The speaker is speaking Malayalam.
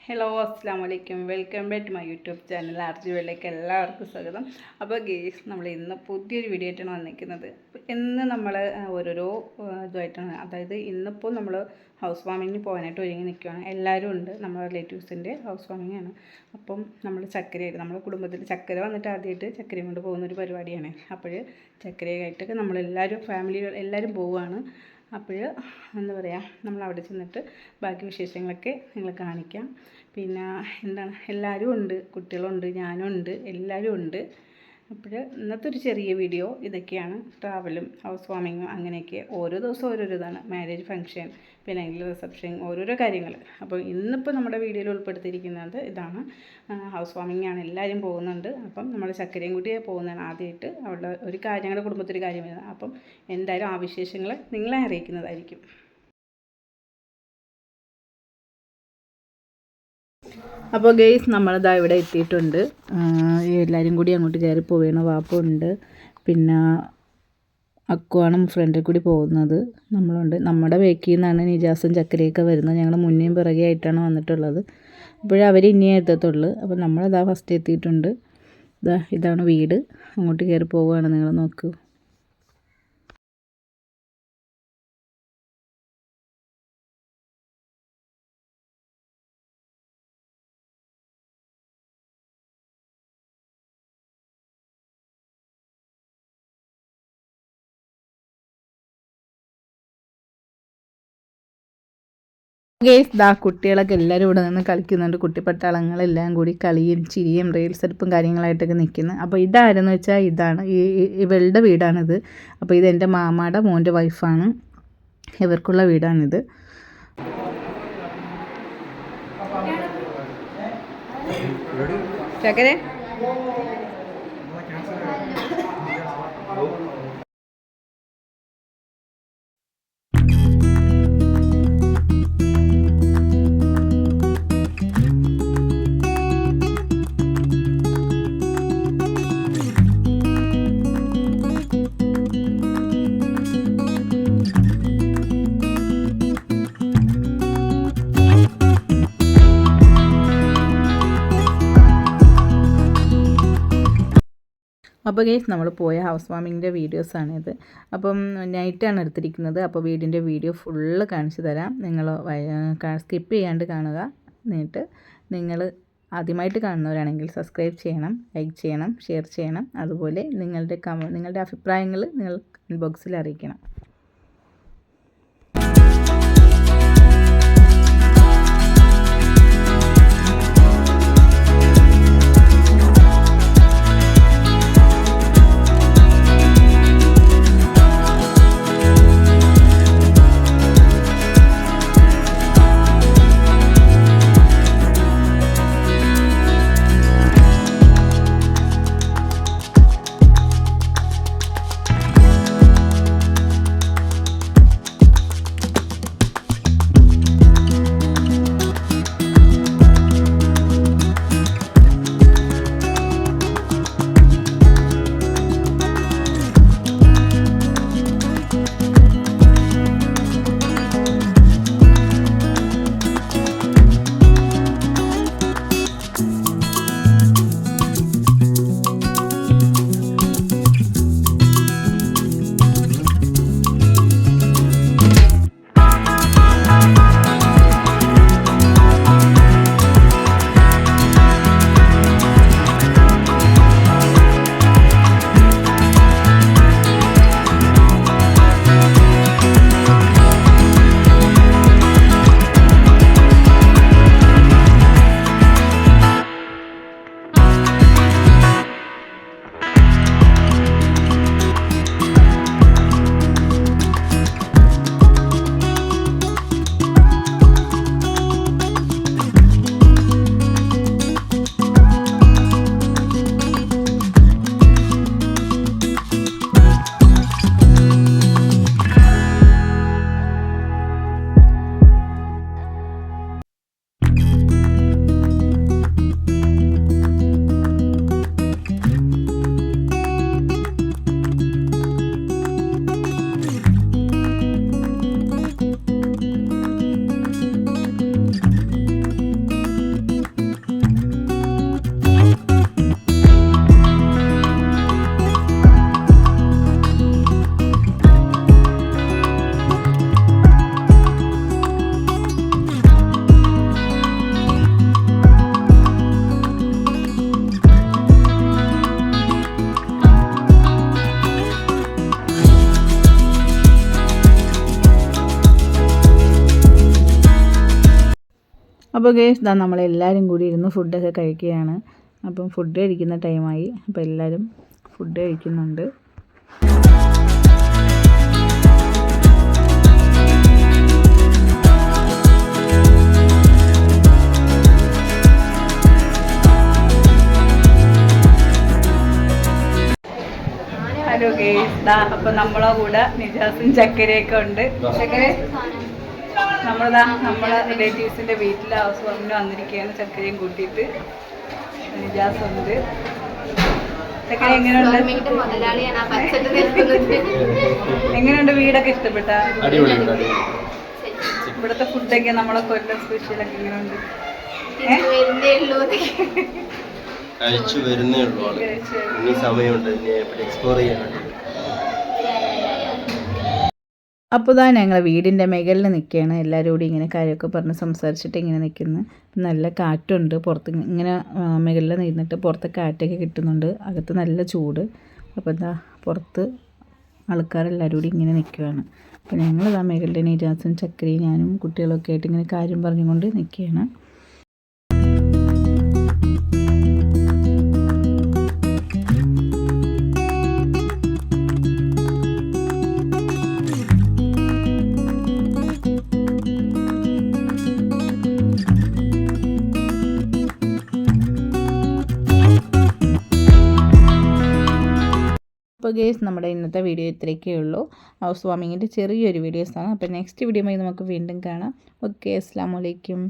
ഹലോ അസ്സാം വലൈക്കും welcome back to my YouTube channel ആർജിവിലേക്ക് എല്ലാവർക്കും സ്വാഗതം. അപ്പോൾ ഗേസ് നമ്മൾ ഇന്ന് പുതിയൊരു വീഡിയോ ആയിട്ടാണ് വന്നിരിക്കുന്നത്. ഇന്ന് നമ്മൾ ഓരോരോ ഇതുമായിട്ടാണ്, അതായത് ഇന്നിപ്പോൾ നമ്മൾ ഹൗസ് വാമിങ്ങിന് പോകാനായിട്ട് ഒരുങ്ങി നിൽക്കുകയാണ്. എല്ലാവരും ഉണ്ട്, നമ്മുടെ റിലേറ്റീവ്സിൻ്റെ ഹൗസ് വാമിംഗ് ആണ്. അപ്പം നമ്മൾ ചക്കരയായിട്ട് നമ്മുടെ കുടുംബത്തിൽ ചക്കര വന്നിട്ട് ആദ്യമായിട്ട് ചക്കരയും കൊണ്ട് പോകുന്നൊരു പരിപാടിയാണ്. അപ്പോൾ ചക്കരയായിട്ടൊക്കെ നമ്മളെല്ലാവരും ഫാമിലി എല്ലാവരും പോവുകയാണ്. അപ്പോൾ എന്താ പറയുക, നമ്മൾ അവിടെ ചെന്നിട്ട് ബാക്കി വിശേഷങ്ങളൊക്കെ നിങ്ങൾ കാണിക്കാം. പിന്നെ എന്താണ്, എല്ലാവരും ഉണ്ട്, കുട്ടികളുണ്ട്, ഞാനുണ്ട്, എല്ലാവരും ഉണ്ട്. അപ്പോൾ ഇന്നത്തെ ഒരു ചെറിയ വീഡിയോ ഇതൊക്കെയാണ്. ട്രാവലും ഹൗസ് വാമിങ്ങും അങ്ങനെയൊക്കെ ഓരോ ദിവസം ഓരോരോ ഇതാണ്. മാരേജ് ഫംഗ്ഷൻ, പിന്നെ റിസപ്ഷൻ, ഓരോരോ കാര്യങ്ങൾ. അപ്പോൾ ഇന്നിപ്പോൾ നമ്മുടെ വീഡിയോയിൽ ഉൾപ്പെടുത്തിയിരിക്കുന്നത് ഇതാണ്. ഹൗസ് വാമിംഗ് ആണ്, എല്ലാവരും പോകുന്നുണ്ട്. അപ്പം നമ്മൾ ചക്കരയും കൂടി പോകുന്നതാണ് ആദ്യമായിട്ട്. അവളുടെ ഒരു കാര്യം, ഞങ്ങളുടെ കുടുംബത്തിൽ കാര്യം വരുന്നത്. അപ്പം എന്തായാലും ആ വിശേഷങ്ങൾ നിങ്ങളെ അറിയിക്കുന്നതായിരിക്കും. അപ്പോൾ ഗെയ്സ് നമ്മളിതാ ഇവിടെ എത്തിയിട്ടുണ്ട്. എല്ലാവരും കൂടി അങ്ങോട്ട് കയറി പോവുകയാണ്. വാപ്പുണ്ട്, പിന്നെ അക്കുവാണ് ഫ്രണ്ടിൽ കൂടി പോകുന്നത്. നമ്മളുണ്ട്. നമ്മുടെ ബേക്കിൽ നിന്നാണ് നിജാസും ചക്കരയൊക്കെ വരുന്നത്. ഞങ്ങൾ മുന്നേയും പിറകെ ആയിട്ടാണ് വന്നിട്ടുള്ളത്. അപ്പോഴവർ ഇനിയേ എത്തത്തുള്ളൂ. അപ്പോൾ നമ്മളിതാ ഫസ്റ്റ് എത്തിയിട്ടുണ്ട്. ഇതാണ് വീട്. അങ്ങോട്ട് കയറി പോവുകയാണ്. നിങ്ങൾ നോക്കൂ. ഗേസ് കുട്ടികളൊക്കെ എല്ലാവരും ഇവിടെ നിന്ന് കളിക്കുന്നുണ്ട്. കുട്ടിപ്പട്ടാളങ്ങളെല്ലാം കൂടി കളിയും ചിരിയും റീൽസ് എടുപ്പും കാര്യങ്ങളായിട്ടൊക്കെ നിൽക്കുന്നത്. അപ്പോൾ ഇതാരെന്ന് വെച്ചാൽ ഇതാണ് ഇവളുടെ വീടാണിത്. അപ്പോൾ ഇതെൻ്റെ മാമാടെ മോൻ്റെ വൈഫാണ്. ഇവർക്കുള്ള വീടാണിത്. ചക്കരെ അപ്പോൾ ഗൈസ് നമ്മൾ പോയ ഹൗസ് വാമിങ്ങിൻ്റെ വീഡിയോസാണിത്. അപ്പം നൈറ്റാണ് എടുത്തിരിക്കുന്നത്. അപ്പോൾ വീടിൻ്റെ വീഡിയോ ഫുള്ള് കാണിച്ചു തരാം. നിങ്ങൾ സ്കിപ്പ് ചെയ്യാണ്ട് കാണുക. എന്നിട്ട് നിങ്ങൾ ആദ്യമായിട്ട് കാണുന്നവരാണെങ്കിൽ സബ്സ്ക്രൈബ് ചെയ്യണം, ലൈക്ക് ചെയ്യണം, ഷെയർ ചെയ്യണം. അതുപോലെ നിങ്ങളുടെ അഭിപ്രായങ്ങൾ നിങ്ങൾ ഇൻബോക്സിൽ അറിയിക്കണം. അപ്പോൾ ഗൈസ് ഇതാ നമ്മളെല്ലാവരും കൂടി ഇരുന്ന് ഫുഡൊക്കെ കഴിക്കുകയാണ്. അപ്പം ഫുഡ് കഴിക്കുന്ന ടൈമായി. അപ്പോൾ എല്ലാവരും ഫുഡ് കഴിക്കുന്നുണ്ട്. ഹലോ ഗൈസ് ദാ അപ്പോൾ നമ്മളെ കൂടെ നിജാസും ചക്കരയൊക്കെ ഉണ്ട്. ചക്കര നമ്മളെ റിലേറ്റീവ്സിൻ്റെ വീട്ടിൽ ഹൗസ് വാമിന് വന്നിരിക്കുകയാണ്. ചക്കരയും കൂട്ടിയിട്ട് നിജാസ് ഉണ്ട്. ചക്കര എങ്ങനെയുണ്ട്? എങ്ങനെയുണ്ട്? വീടൊക്കെ ഇഷ്ടപ്പെട്ട? ഇവിടുത്തെ ഫുഡൊക്കെ നമ്മളെ കൊല്ലം സ്പെഷ്യലൊക്കെ എങ്ങനെയുണ്ട്? കഴിച്ചു വരുന്നേ ഉള്ളൂ. ഇനി സമയമുണ്ട് എക്സ്പ്ലോർ ചെയ്യാനുണ്ട്. അപ്പോൾ ഇതാ ഞങ്ങൾ വീടിൻ്റെ മുകളിൽ നിൽക്കുകയാണ്. എല്ലാവരും കൂടി ഇങ്ങനെ കാര്യമൊക്കെ പറഞ്ഞ് സംസാരിച്ചിട്ട് ഇങ്ങനെ നിൽക്കുന്നു. നല്ല കാറ്റുണ്ട്. പുറത്ത് ഇങ്ങനെ മുകളിൽ നിന്നിട്ട് പുറത്ത് കാറ്റൊക്കെ കിട്ടുന്നുണ്ട്. അകത്ത് നല്ല ചൂട്. അപ്പോൾ ഇതാ പുറത്ത് ആൾക്കാരെല്ലാവരും കൂടി ഇങ്ങനെ നിൽക്കുകയാണ്. അപ്പോൾ ഞങ്ങളിതാ മുകളിൽ നിജാസും ചക്കരയും ഞാനും കുട്ടികളൊക്കെ ആയിട്ട് ഇങ്ങനെ കാര്യം പറഞ്ഞുകൊണ്ട് നിൽക്കുകയാണ്. അപ്പോൾ ഗേസ് നമ്മുടെ ഇന്നത്തെ വീഡിയോ ഇത്രയൊക്കെ ഉള്ളൂ. ഹൗസ് വാമിങ്ങിൻ്റെ ചെറിയൊരു വീഡിയോസാണ്. അപ്പോൾ നെക്സ്റ്റ് വീഡിയോയുമായി നമുക്ക് വീണ്ടും കാണാം. ഓക്കെ, അസ്സലാമു അലൈക്കും.